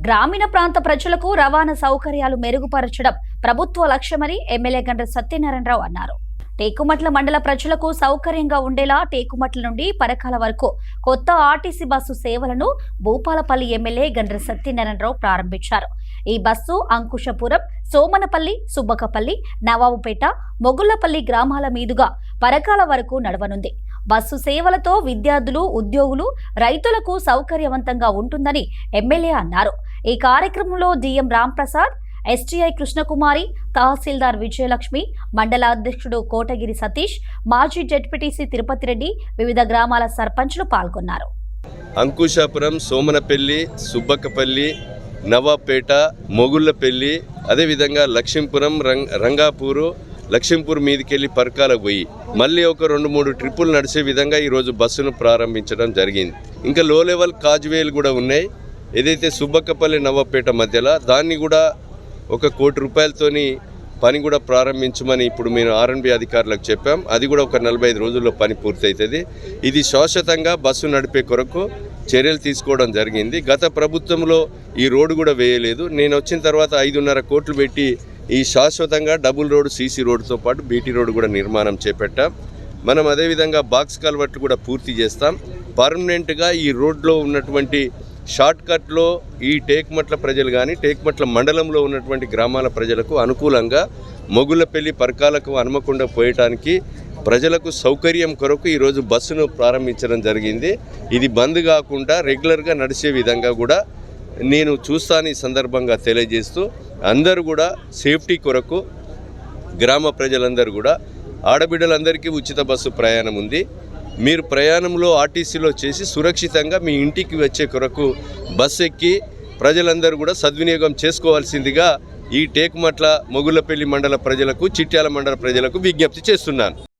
గ్రామీణ ప్రాంత ప్రజలకు రవాణా సౌకర్యాలు మెరుగుపరచడం ప్రభుత్వ లక్ష్యమని ఎమ్మెల్యే గండ్ర సత్యనారాయణరావు అన్నారు. టేకుమట్ల మండల ప్రజలకు సౌకర్యంగా ఉండేలా టేకుమట్ల నుండి పరకాల వరకు కొత్త ఆర్టీసీ బస్సు సేవలను భూపాలపల్లి ఎమ్మెల్యే గండ్ర సత్యనారాయణరావు ప్రారంభించారు. ఈ బస్సు అంకుశపురం, సోమనపల్లి, సుబ్బకపల్లి, నవాబుపేట, మొగుళ్లపల్లి గ్రామాల మీదుగా పరకాల వరకు నడవనుంది. బస్సు సేవలతో విద్యార్థులు, ఉద్యోగులు, రైతులకు సౌకర్యవంతంగా ఉంటుందని ఎమ్మెల్యే అన్నారు. ఈ కార్యక్రమంలో డిఎం రాంప్రసాద్, ఎస్టీఐ కృష్ణకుమారి, తహసీల్దార్ విజయలక్ష్మి, మండల అధ్యక్షుడు కోటగిరి సతీష్, మాజీ జెడ్పీటీసీ తిరుపతి రెడ్డి, వివిధ గ్రామాల సర్పంచ్లు పాల్గొన్నారు. అంకుశాపురం, సోమనపల్లి, సుబ్బకపల్లి, నవాపేట, మొగుళ్లపల్లి, అదేవిధంగా లక్ష్మీపురం, రంగాపూరు, లక్ష్మీపూర్ మీదకెళ్ళి పరకాలకు పోయి మళ్ళీ ఒక 2-3 ట్రిప్పులు నడిచే విధంగా ఈరోజు బస్సును ప్రారంభించడం జరిగింది. ఇంకా లో లెవెల్ కాజ్వేలు కూడా ఉన్నాయి. ఏదైతే సుబ్బకపల్లి, నవాపేట మధ్యలో దాన్ని కూడా 1 కోటి రూపాయలతోని పని కూడా ప్రారంభించమని ఇప్పుడు మేము ఆర్ఎండ్బి అధికారులకు చెప్పాం. అది కూడా ఒక 45 రోజుల్లో పని పూర్తవుతుంది. ఇది శాశ్వతంగా బస్సు నడిపే కొరకు చర్యలు తీసుకోవడం జరిగింది. గత ప్రభుత్వంలో ఈ రోడ్డు కూడా వేయలేదు. నేను వచ్చిన తర్వాత 5.5 కోట్లు పెట్టి ఈ శాశ్వతంగా డబుల్ రోడ్డు, సీసీ రోడ్డుతో పాటు బీటీ రోడ్డు కూడా నిర్మాణం చేపట్టాం. మనం అదేవిధంగా బాక్స్ కల్వర్ట్లు కూడా పూర్తి చేస్తాం. పర్మనెంట్గా ఈ రోడ్లో ఉన్నటువంటి షార్ట్కట్లో ఈ టేకుమట్ల ప్రజలు కానీ టేకుమట్ల మండలంలో ఉన్నటువంటి గ్రామాల ప్రజలకు అనుకూలంగా మొగుళ్లపల్లి, పరకాలకు, హనుమకొండ పోయటానికి ప్రజలకు సౌకర్యం కొరకు ఈరోజు బస్సును ప్రారంభించడం జరిగింది. ఇది బంద్ కాకుండా రెగ్యులర్గా నడిచే విధంగా కూడా నేను చూస్తాను. ఈ సందర్భంగా తెలియజేస్తూ అందరూ కూడా సేఫ్టీ కొరకు గ్రామ ప్రజలందరూ కూడా ఆడబిడ్డలందరికీ ఉచిత బస్సు ప్రయాణం ఉంది. మీరు ప్రయాణంలో ఆర్టీసీలో చేసి సురక్షితంగా మీ ఇంటికి వచ్చే కొరకు బస్సు ఎక్కి ప్రజలందరూ కూడా సద్వినియోగం చేసుకోవాల్సిందిగా ఈ టేకుమట్ల, మొగుళ్లపల్లి మండల ప్రజలకు, చిట్యాల మండల ప్రజలకు విజ్ఞప్తి చేస్తున్నాను.